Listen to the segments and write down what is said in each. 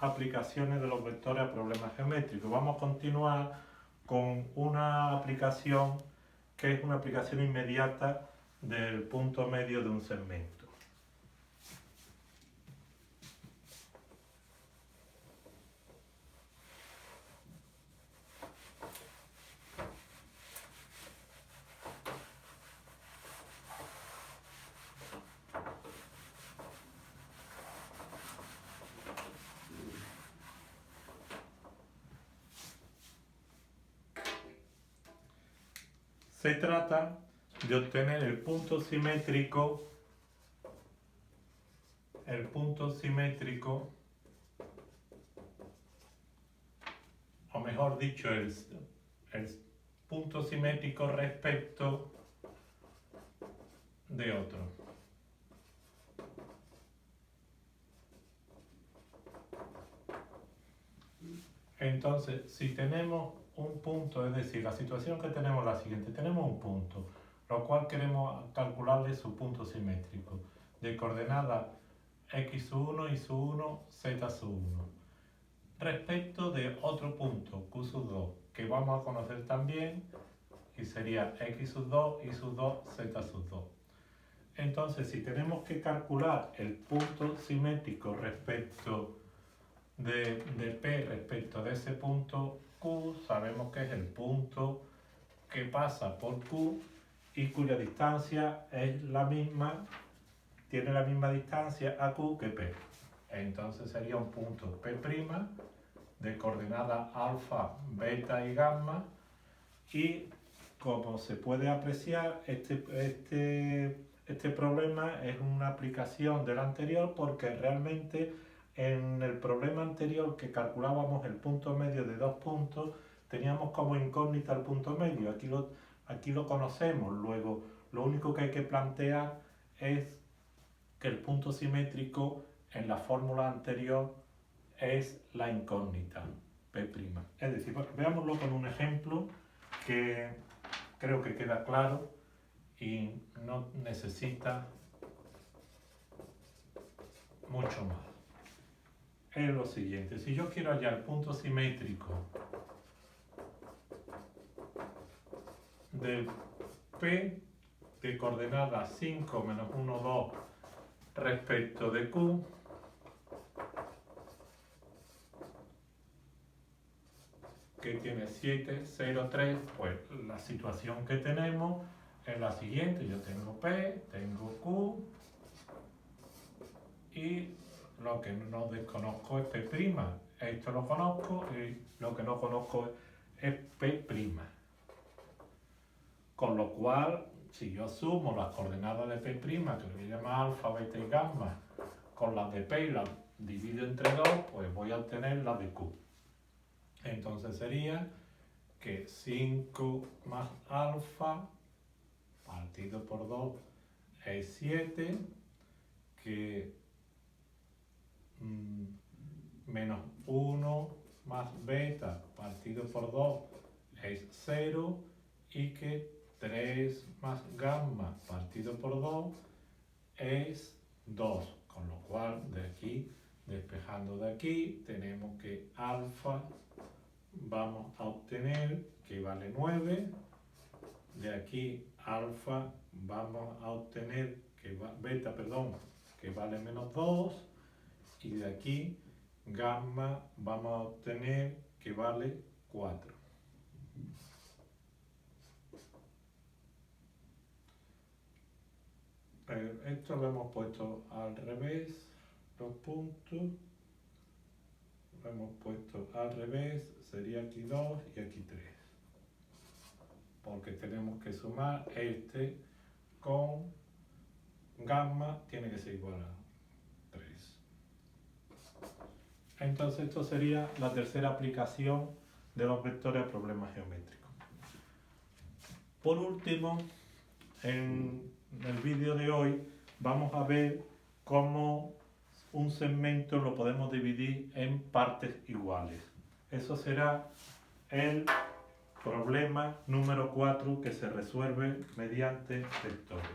aplicaciones de los vectores a problemas geométricos. Vamos a continuar con una aplicación que es una aplicación inmediata del punto medio de un segmento. Se trata de obtener el punto simétrico, o mejor dicho, el punto simétrico respecto de otro. Entonces, si tenemos un punto, es decir, la situación que tenemos es la siguiente: tenemos un punto, lo cual queremos calcularle su punto simétrico, de coordenadas x sub 1, y sub 1, z sub 1, respecto de otro punto, q sub 2, que vamos a conocer también, y sería x sub 2, y sub 2, z sub 2. Entonces, si tenemos que calcular el punto simétrico respecto de P respecto de ese punto Q, sabemos que es el punto que pasa por Q y cuya distancia es la misma, tiene la misma distancia a Q que P. Entonces sería un punto P' de coordenadas alfa, beta y gamma, y como se puede apreciar, este problema es una aplicación del anterior, porque realmente en el problema anterior, que calculábamos el punto medio de dos puntos, teníamos como incógnita el punto medio. Aquí lo conocemos. Luego, lo único que hay que plantear es que el punto simétrico en la fórmula anterior es la incógnita P'. Es decir, veámoslo con un ejemplo que creo que queda claro y no necesita mucho más. Es lo siguiente: si yo quiero hallar el punto simétrico del P de coordenadas 5, menos 1, 2 respecto de Q, que tiene 7, 0, 3, pues la situación que tenemos es la siguiente: yo tengo P, tengo Q, y lo que no desconozco es P'. Esto lo conozco y lo que no conozco es P'. Con lo cual, si yo sumo las coordenadas de P', que le voy a llamar alfa, beta y gamma, con las de P y las divido entre 2, pues voy a obtener las de Q. Entonces sería que 5 más alfa partido por 2 es 7, que menos 1 más beta partido por 2 es 0, y que 3 más gamma partido por 2 es 2, con lo cual de aquí, despejando de aquí, tenemos que alfa vamos a obtener que vale 9, de aquí alfa vamos a obtener beta, que vale menos 2, y de aquí gamma vamos a obtener que vale 4. Esto lo hemos puesto al revés, los puntos lo hemos puesto al revés, sería aquí 2 y aquí 3, porque tenemos que sumar este con gamma, tiene que ser igual a 3. Entonces esto sería la tercera aplicación de los vectores a problemas geométricos. Por último, en el vídeo de hoy vamos a ver cómo un segmento lo podemos dividir en partes iguales. Eso será el problema número 4, que se resuelve mediante vectores.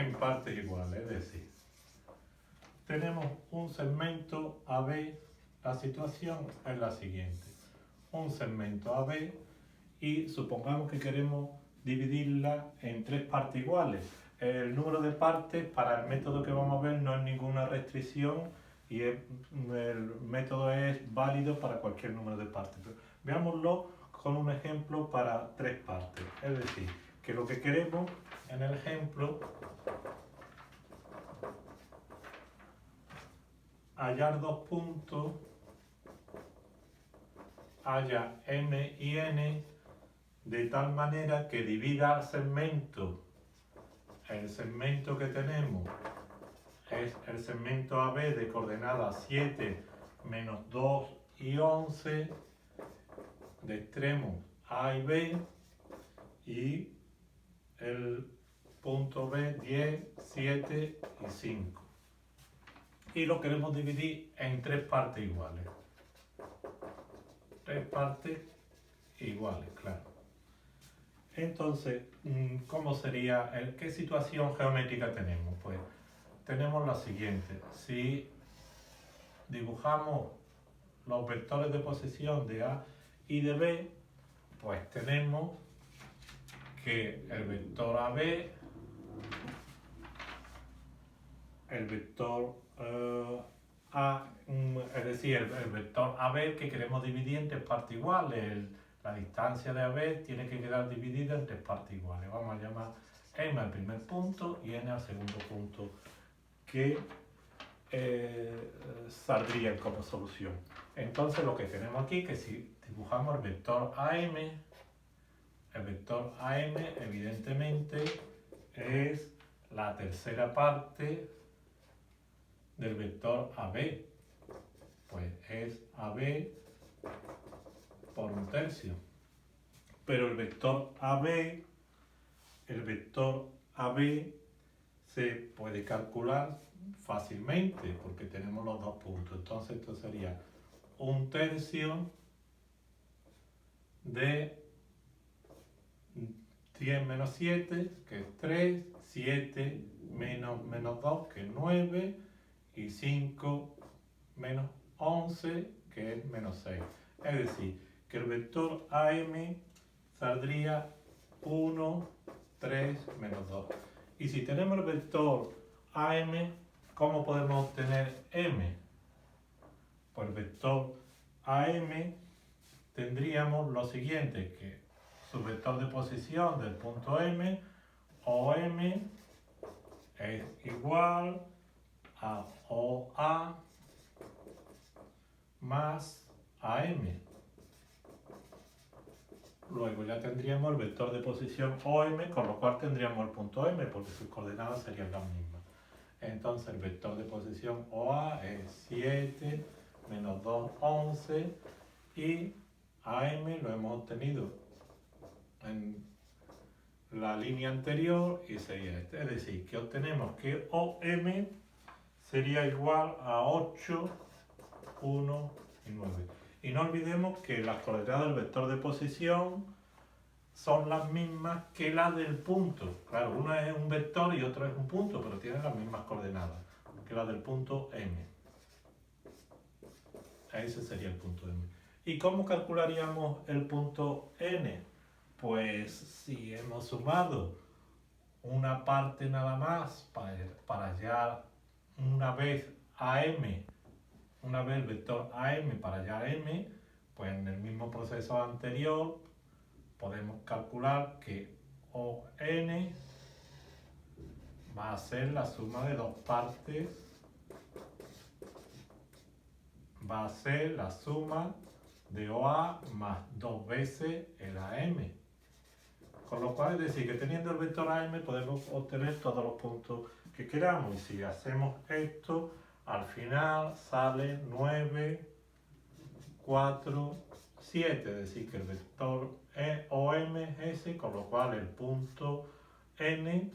en partes iguales, es decir, tenemos un segmento AB, la situación es la siguiente, un segmento AB y supongamos que queremos dividirla en tres partes iguales. El número de partes para el método que vamos a ver no es ninguna restricción y el método es válido para cualquier número de partes. Pero veámoslo con un ejemplo para tres partes. Es decir, que lo que queremos en el ejemplo hallar dos puntos, haya M y N, de tal manera que divida el segmento que tenemos es el segmento AB de coordenadas 7, menos 2 y 11, de extremos A y B, y el punto B 10, 7 y 5. Y lo queremos dividir en tres partes iguales. Tres partes iguales, claro. Entonces, ¿cómo sería? ¿Qué situación geométrica tenemos? Pues tenemos la siguiente. Si dibujamos los vectores de posición de A y de B, pues tenemos que el vector AB, el vector es decir, el vector AB que queremos dividir en tres partes iguales, la distancia de AB tiene que quedar dividida en tres partes iguales. Vamos a llamar M al primer punto y N al segundo punto, que saldría como solución. Entonces lo que tenemos aquí, que si dibujamos el vector AM evidentemente es la tercera parte del vector AB, pues es AB por un tercio. Pero el vector AB se puede calcular fácilmente porque tenemos los dos puntos. Entonces esto sería un tercio de 10 menos 7, que es 3, 7 menos 2, que es 9, y 5 menos 11, que es menos 6. Es decir, que el vector AM saldría 1, 3, menos 2. Y si tenemos el vector AM, ¿cómo podemos obtener M? Pues el vector AM tendríamos lo siguiente, que su vector de posición del punto M, OM, es igual a OA más AM. Luego ya tendríamos el vector de posición OM, con lo cual tendríamos el punto M, porque sus coordenadas serían las mismas. Entonces el vector de posición OA es 7 menos 2, 11, y AM lo hemos obtenido en la línea anterior y sería este. Es decir, que obtenemos que OM sería igual a 8, 1 y 9. Y no olvidemos que las coordenadas del vector de posición son las mismas que las del punto. Claro, una es un vector y otro es un punto, pero tienen las mismas coordenadas que las del punto M. Ese sería el punto M. ¿Y cómo calcularíamos el punto N? Pues si hemos sumado una parte nada más para hallar una vez AM, una vez el vector AM para hallar M, pues en el mismo proceso anterior podemos calcular que ON va a ser la suma de dos partes, va a ser la suma de OA más dos veces el AM. Con lo cual, es decir, que teniendo el vector AM podemos obtener todos los puntos que queramos. Y si hacemos esto, al final sale 9, 4, 7. Es decir, que el vector OM es ese, con lo cual el punto N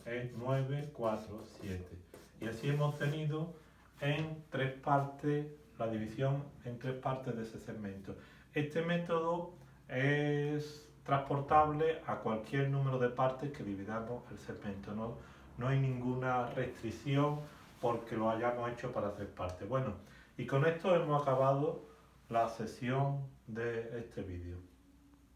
es 9, 4, 7. Y así hemos tenido en tres partes, la división en tres partes de ese segmento. Este método es transportable a cualquier número de partes que dividamos el segmento. no hay ninguna restricción porque lo hayamos hecho para 3 partes. Bueno, y con esto hemos acabado la sesión de este vídeo.